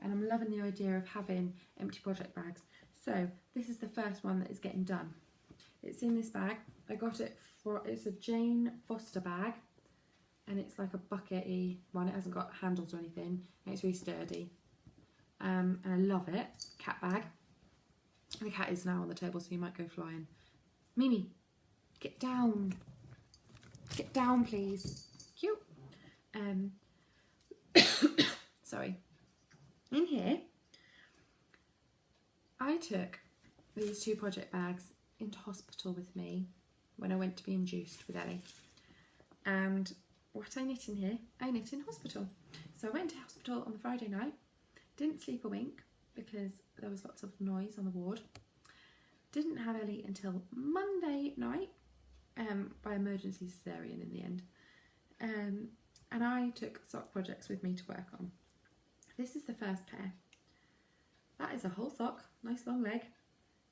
and I'm loving the idea of having empty project bags. So this is the first one that is getting done. It's in this bag. I got it it's a Jane Foster bag, and it's like a buckety one. It hasn't got handles or anything, and it's really sturdy. And I love it. Cat bag. The cat is now on the table, so he might go flying. Mimi, get down. Get down, please. Cute. Sorry. In here, I took these two project bags into hospital with me when I went to be induced with Ellie. And what I knit in here, I knit in hospital. So I went to hospital on the Friday night, didn't sleep a wink because there was lots of noise on the ward. Didn't have Ellie until Monday night, by emergency cesarean in the end. And I took sock projects with me to work on. This is the first pair. That is a whole sock, nice long leg.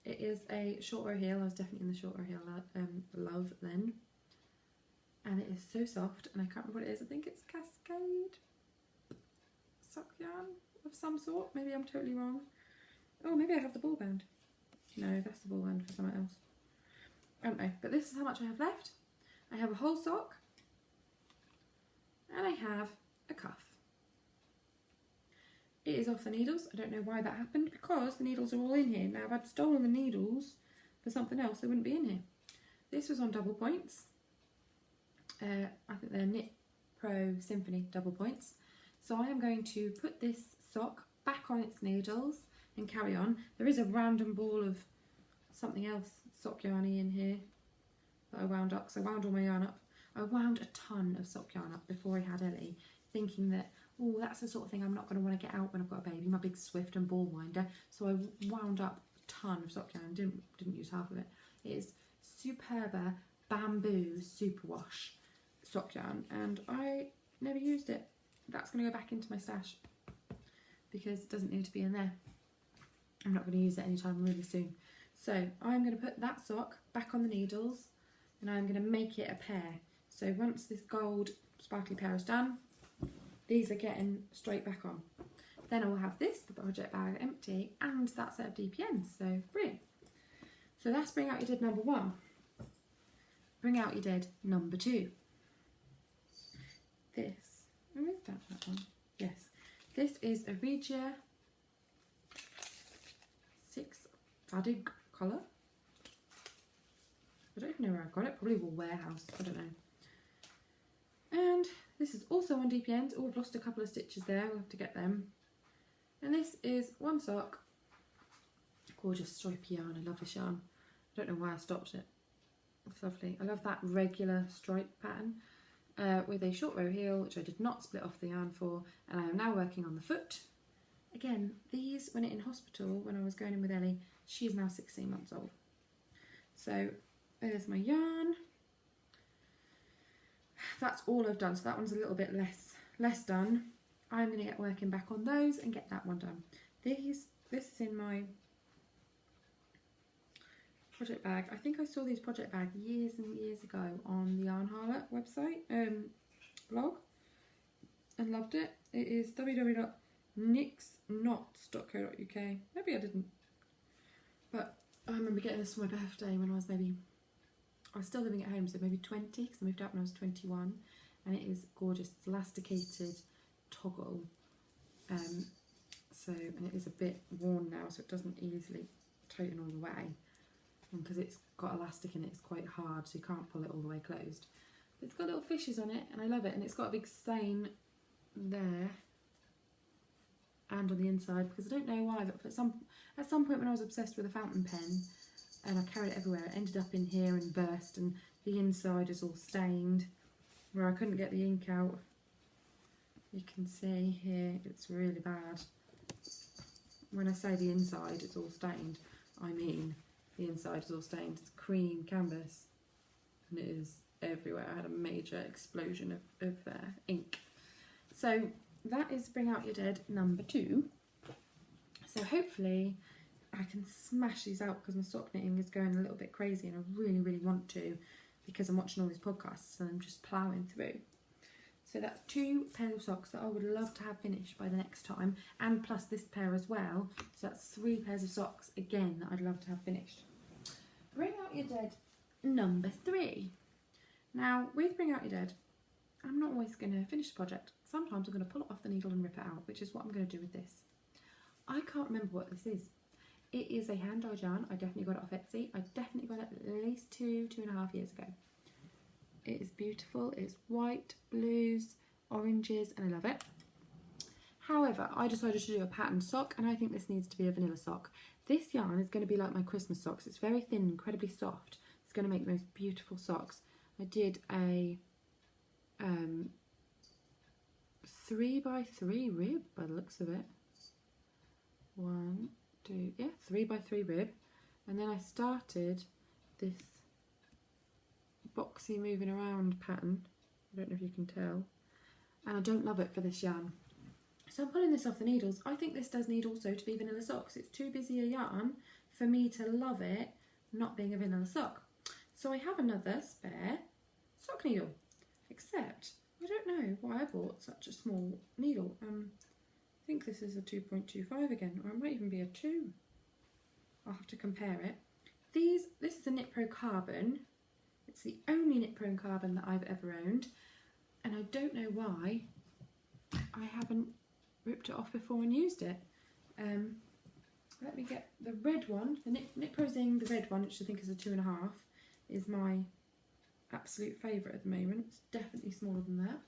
It is a shorter heel. I was definitely in the shorter heel love then. And it is so soft, and I can't remember what it is. I think it's Cascade sock yarn of some sort. Maybe I'm totally wrong. Oh, maybe I have the ball band. No, that's the ball band for something else. I don't know, but this is how much I have left. I have a whole sock, and I have a cuff. It is off the needles. I don't know why that happened, because the needles are all in here. Now, if I'd stolen the needles for something else, they wouldn't be in here. This was on double points. I think they're Knit Pro Symphony double points. So I am going to put this sock back on its needles and carry on. There is a random ball of something else sock yarny in here that I wound up, because I wound all my yarn up. I wound a ton of sock yarn up before I had Ellie, thinking that, oh, that's the sort of thing I'm not going to want to get out when I've got a baby, my big Swift and ball winder. So I wound up a ton of sock yarn, didn't use half of it. It is Superba bamboo superwash sock yarn, and I never used it. That's going to go back into my stash because it doesn't need to be in there. I'm not going to use it anytime really soon. So I'm going to put that sock back on the needles, and I'm going to make it a pair. So once this gold sparkly pair is done, these are getting straight back on. Then I will have this, the project bag, empty, and that set of DPNs. So brilliant. So that's Bring Out Your Dead number 1. Bring Out Your Dead number 2. This, where is that one? Yes, this is a Regia 6 Fadig collar. I don't even know where I got it, probably Wool Warehouse, I don't know. And this is also on DPNs. Oh, I've lost a couple of stitches there, we'll have to get them. And this is one sock, gorgeous stripy yarn, I love this yarn. I don't know why I stopped it, it's lovely. I love that regular stripe pattern with a short row heel, which I did not split off the yarn for, and I am now working on the foot. Again, these went in hospital when I was going in with Ellie. She is now 16 months old. So there's my yarn. That's all I've done, so that one's a little bit less done. I'm going to get working back on those and get that one done. This is in my project bag. I think I saw these project bags years and years ago on the Yarn Harlot website, blog, and loved it. It is www.nixknots.co.uk. Maybe I didn't, but I remember getting this for my birthday when I was still living at home, so maybe 20, because I moved out when I was 21, and it is gorgeous. It's elasticated toggle, and it is a bit worn now, so it doesn't easily tighten all the way, and because it's got elastic in it, it's quite hard, so you can't pull it all the way closed. But it's got little fishes on it, and I love it, and it's got a big stain there and on the inside, because I don't know why, but at some point when I was obsessed with a fountain pen and I carried it everywhere, it ended up in here and burst, and the inside is all stained where I couldn't get the ink out. You can see here it's really bad. When I say the inside is all stained, I mean the inside is all stained. It's cream canvas and it is everywhere. I had a major explosion of ink. So that is Bring Out Your Dead number 2. So hopefully I can smash these out, because my sock knitting is going a little bit crazy and I really, really want to, because I'm watching all these podcasts and I'm just ploughing through. So that's 2 pairs of socks that I would love to have finished by the next time, and plus this pair as well. So that's 3 pairs of socks again that I'd love to have finished. Bring Out Your Dead number 3. Now with Bring Out Your Dead, I'm not always going to finish the project. Sometimes I'm going to pull it off the needle and rip it out, which is what I'm going to do with this. I can't remember what this is. It is a hand-dyed yarn. I definitely got it off Etsy. I definitely got it at least 2.5 years ago. It is beautiful. It's white, blues, oranges, and I love it. However, I decided to do a patterned sock, and I think this needs to be a vanilla sock. This yarn is going to be like my Christmas socks. It's very thin, incredibly soft. It's going to make the most beautiful socks. I did a 3x3 rib by the looks of it. 1, 2, yeah, 3x3 rib, and then I started this boxy moving around pattern. I don't know if you can tell, and I don't love it for this yarn, so I'm pulling this off the needles. I think this does need also to be vanilla socks. It's too busy a yarn for me to love it not being a vanilla sock. So I have another spare sock needle, except I don't know why I bought such a small needle. I think this is a 2.25 again, or it might even be a 2. I'll have to compare it. This is a Knit Pro Carbon. It's the only Knit Pro Carbon that I've ever owned, and I don't know why I haven't ripped it off before and used it. Let me get the red one, the Knit Pro Zing, the red one, which I think is a 2.5, is my absolute favourite at the moment. It's definitely smaller than that.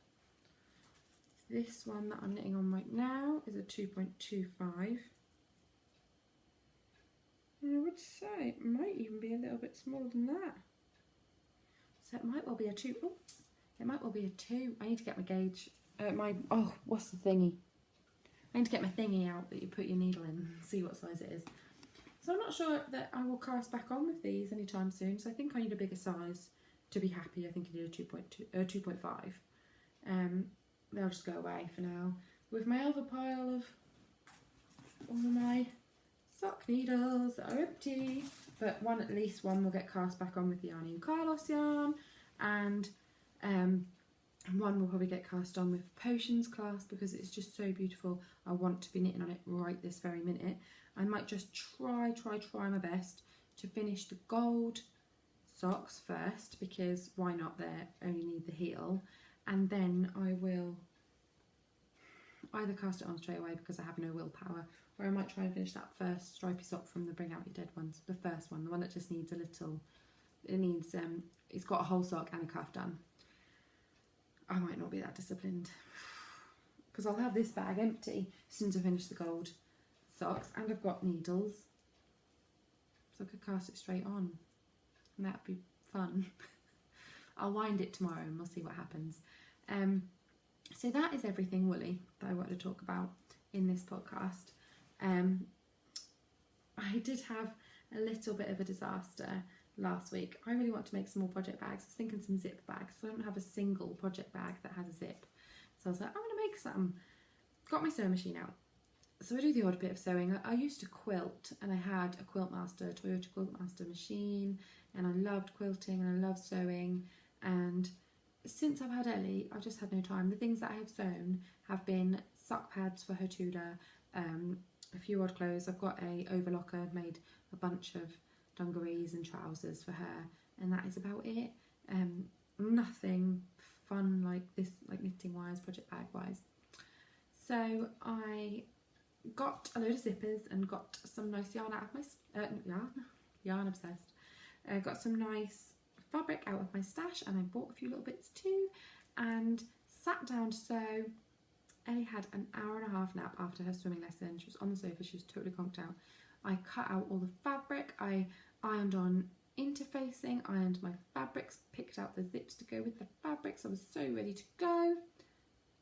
This one that I'm knitting on right now is a 2.25. And I would say it might even be a little bit smaller than that. So it might well be a 2. Oh, it might well be a 2. I need to get my gauge. What's the thingy? I need to get my thingy out that you put your needle in and see what size it is. So I'm not sure that I will cast back on with these anytime soon. So I think I need a bigger size to be happy. I think I need a 2.5. They'll just go away for now. With my other pile of all of my sock needles that are empty, but at least one will get cast back on with the Arnie and Carlos yarn, and one will probably get cast on with Potions class because it's just so beautiful. I want to be knitting on it right this very minute. I might just try my best to finish the gold socks first, because why not? They only need the heel, and then I will either cast it on straight away because I have no willpower, or I might try and finish that first stripy sock from the Bring Out Your Dead ones, the first one, the one that just needs a little, it's got a whole sock and a cuff done. I might not be that disciplined because I'll have this bag empty as soon as I finish the gold socks, and I've got needles, so I could cast it straight on and that'd be fun. I'll wind it tomorrow and we'll see what happens. So that is everything woolly that I wanted to talk about in this podcast. I did have a little bit of a disaster last week. I really want to make some more project bags. I was thinking some zip bags, so I don't have a single project bag that has a zip. So I was like, I'm going to make some. Got my sewing machine out. So I do the odd bit of sewing. I used to quilt, and I had a Toyota Quiltmaster machine, and I loved quilting and I loved sewing, and since I've had Ellie, I've just had no time. The things that I have sewn have been sock pads for her Tudor, a few odd clothes. I've got a overlocker. I've made a bunch of dungarees and trousers for her, and that is about it. Nothing fun like this, like knitting wise, project bag wise. So I got a load of zippers and got some nice yarn out of my yarn obsessed. Got some nice fabric out of my stash, and I bought a few little bits too, and sat down to sew. Ellie had an hour and a half nap after her swimming lesson. She was on the sofa, she was totally conked out. I cut out all the fabric, I ironed on interfacing, ironed my fabrics, picked out the zips to go with the fabrics. I was so ready to go,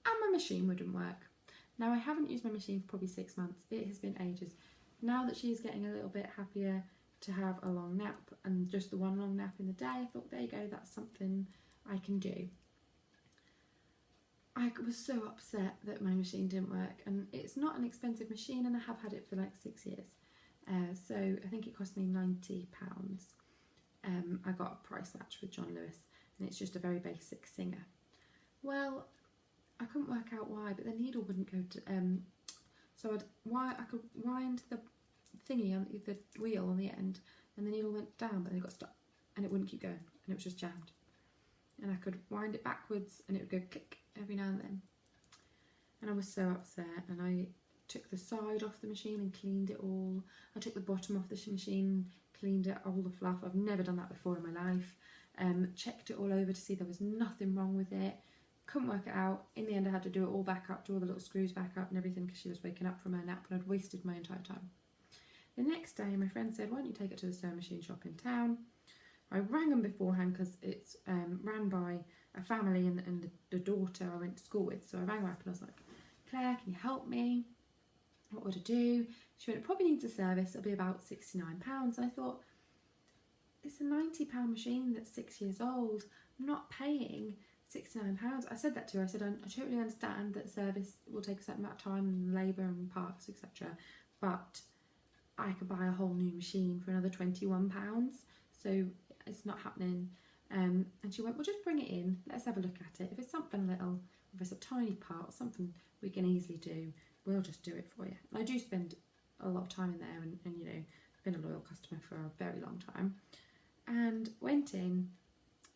and my machine wouldn't work. Now, I haven't used my machine for probably 6 months. It has been ages. Now that she's getting a little bit happier to have a long nap, and just the one long nap in the day, I thought, there you go, that's something I can do. I was so upset that my machine didn't work, and it's not an expensive machine, and I have had it for like 6 years. So I think it cost me £90. I got a price match with John Lewis, and it's just a very basic Singer. Well, I couldn't work out why, but the needle wouldn't go to, so I could wind the thingy on the wheel on the end, and the needle went down, but then it got stuck, and it wouldn't keep going, and it was just jammed. And I could wind it backwards, and it would go click every now and then. And I was so upset, and I took the side off the machine and cleaned it all. I took the bottom off the machine, cleaned it, all the fluff. I've never done that before in my life. Checked it all over to see there was nothing wrong with it. Couldn't work it out. In the end, I had to do it all back up, do all the little screws back up and everything, because she was waking up from her nap, and I'd wasted my entire time. The next day, my friend said, why don't you take it to the sewing machine shop in town? I rang them beforehand because it's ran by a family and the daughter I went to school with. So I rang her up and I was like, Claire, can you help me? What would I do? She went, it probably needs a service. It'll be about £69. And I thought, it's a £90 machine that's 6 years old. I'm not paying £69. I said that to her. I said, I totally understand that service will take a certain amount of time and labour and parts, etc. But I could buy a whole new machine for another £21. So it's not happening. And she went, well, just bring it in. Let's have a look at it. If it's something little, if it's a tiny part, something we can easily do, we'll just do it for you. And I do spend a lot of time in there, and you know, been a loyal customer for a very long time. And went in,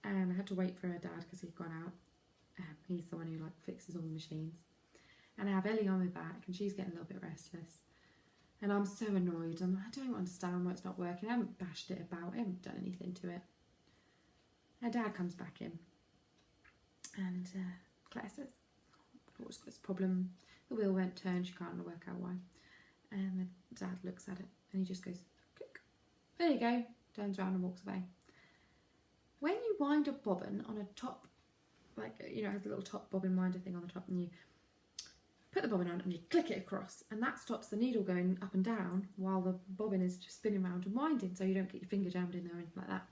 and I had to wait for her dad because he'd gone out. He's the one who like fixes all the machines. And I have Ellie on my back, and she's getting a little bit restless. And I'm so annoyed. I don't understand why it's not working. I haven't bashed it about. I haven't done anything to it. Her dad comes back in, and Claire says, what's this problem? The wheel won't turn, she can't work out why. And my dad looks at it and he just goes, click. There you go, turns around and walks away. When you wind a bobbin on a top, like, you know, it has a little top bobbin winder thing on the top, and you put the bobbin on and you click it across, and that stops the needle going up and down while the bobbin is just spinning around and winding, so you don't get your finger jammed in there or anything like that.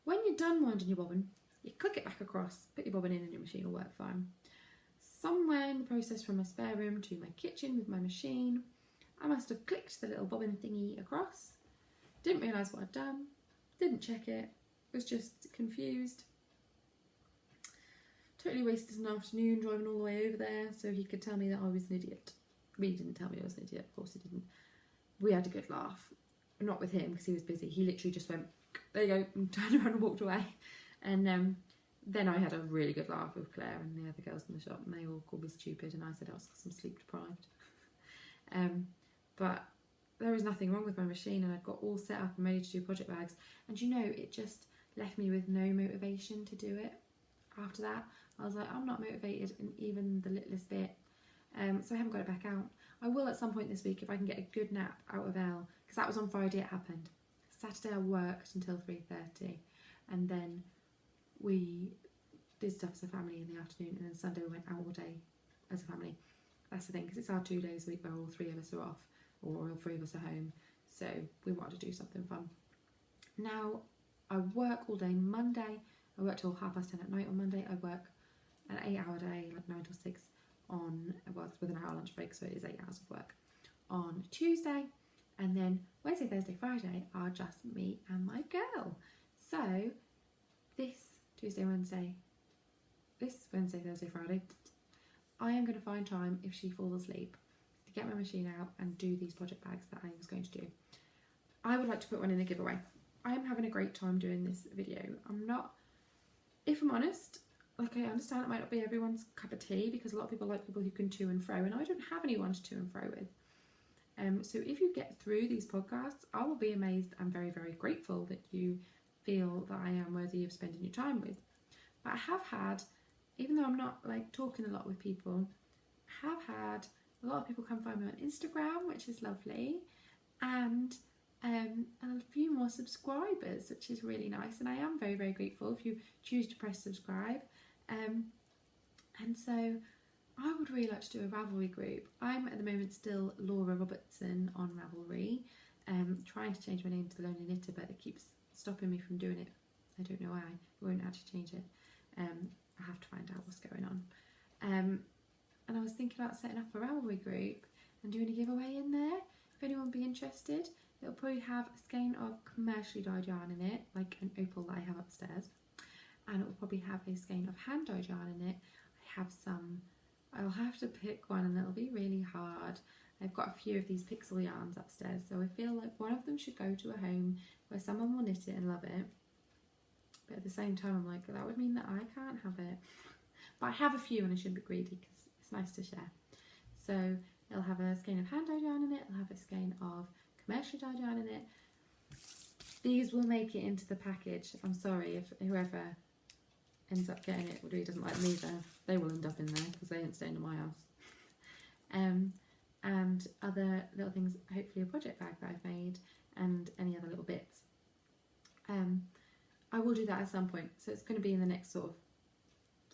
When you're done winding your bobbin, you click it back across, put your bobbin in, and your machine will work fine. Somewhere in the process from my spare room to my kitchen with my machine, I must have clicked the little bobbin thingy across, didn't realise what I'd done, didn't check it, was just confused. Totally wasted an afternoon driving all the way over there so he could tell me that I was an idiot. He didn't tell me I was an idiot, of course he didn't. We had a good laugh. Not with him because he was busy. He literally just went, there you go, and turned around and walked away. And then I had a really good laugh with Claire and the other girls in the shop, and they all called me stupid, and I said I was because I'm sleep deprived. But there was nothing wrong with my machine, and I'd got all set up and ready to do project bags. And you know, it just left me with no motivation to do it. After that, I was like, I'm not motivated in even the littlest bit. So I haven't got it back out. I will at some point this week if I can get a good nap out of Elle, because that was on Friday it happened. Saturday I worked until 3:30, and then we did stuff as a family in the afternoon, and then Sunday we went out all day as a family. That's the thing, because it's our 2 days a week where all 3 of us are off, or all 3 of us are home, so we wanted to do something fun. Now, I work all day Monday. I work till 10:30 at night on Monday. I work an 8-hour day, like 9 till 6 on, well, with an hour lunch break, so it is 8 hours of work on Tuesday. And then Wednesday, Thursday, Friday are just me and my girl. So this Wednesday, Thursday, Friday, I am going to find time, if she falls asleep, to get my machine out and do these project bags that I was going to do. I would like to put one in a giveaway. I am having a great time doing this video. I'm not, if I'm honest, like, I understand it might not be everyone's cup of tea, because a lot of people like people who can to and fro, and I don't have anyone to and fro with. So if you get through these podcasts, I will be amazed and very, very grateful that you feel that I am worthy of spending your time with. But I have had, even though I'm not like talking a lot with people, I have had a lot of people come find me on Instagram, which is lovely, and a few more subscribers, which is really nice, and I am very, very grateful if you choose to press subscribe. And so I would really like to do a Ravelry group. I'm at the moment still Laura Robertson on Ravelry, trying to change my name to The Lonely Knitter, but it keeps stopping me from doing it. I don't know why. I won't actually change it. I have to find out what's going on. And I was thinking about setting up a Ravelry group and doing a giveaway in there. If anyone would be interested, it'll probably have a skein of commercially dyed yarn in it, like an opal that I have upstairs. And it will probably have a skein of hand dyed yarn in it. I have some, I'll have to pick one, and it'll be really hard. I've got a few of these pixel yarns upstairs, so I feel like one of them should go to a home where someone will knit it and love it. But at the same time, I'm like, that would mean that I can't have it. But I have a few, and I shouldn't be greedy because it's nice to share. So it'll have a skein of hand dyed yarn in it. It'll have a skein of commercially dyed yarn in it. These will make it into the package. I'm sorry if whoever ends up getting it, or he doesn't like me, then they will end up in there because they ain't staying in my house. And other little things, hopefully a project bag that I've made, and any other little bits. I will do that at some point, so it's going to be in the next sort of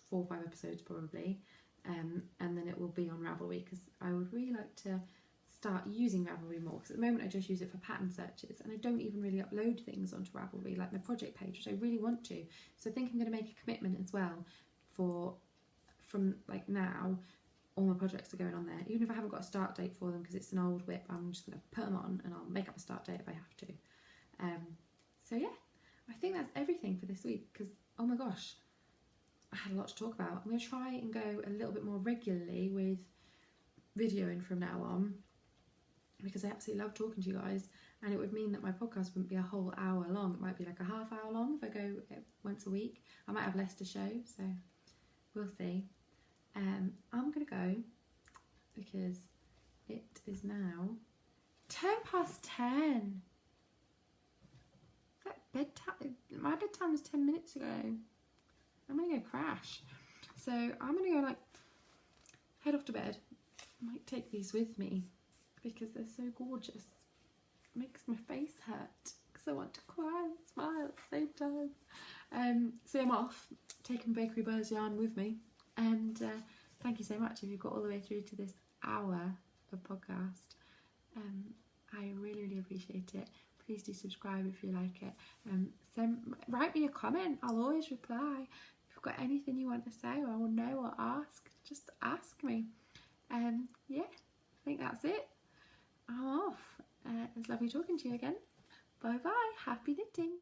4 or 5 episodes probably, and then it will be on Ravelry, because I would really like to start using Ravelry more, because at the moment I just use it for pattern searches, and I don't even really upload things onto Ravelry, like my project page, which I really want to. So I think I'm going to make a commitment as well from like now, all my projects are going on there, even if I haven't got a start date for them because it's an old whip. I'm just going to put them on, and I'll make up a start date if I have to. So yeah, I think that's everything for this week, because oh my gosh, I had a lot to talk about. I'm going to try and go a little bit more regularly with videoing from now on, because I absolutely love talking to you guys, and it would mean that my podcast wouldn't be a whole hour long. It might be like a half hour long if I go once a week. I might have less to show, so we'll see. I'm going to go because it is now 10:10. That bedtime, my bedtime was 10 minutes ago. I'm going to go crash. So I'm going to go like head off to bed. I might take these with me because they're so gorgeous. It makes my face hurt because I want to cry and smile at the same time. So I'm off, taking Bakery Buzz yarn with me, and thank you so much if you've got all the way through to this hour of podcast. I really, really appreciate it. Please do subscribe if you like it. Write me a comment. I'll always reply. If you've got anything you want to say or I will know or ask, just ask me. Yeah, I think that's it. I'm off. It's lovely talking to you again. Bye bye. Happy knitting.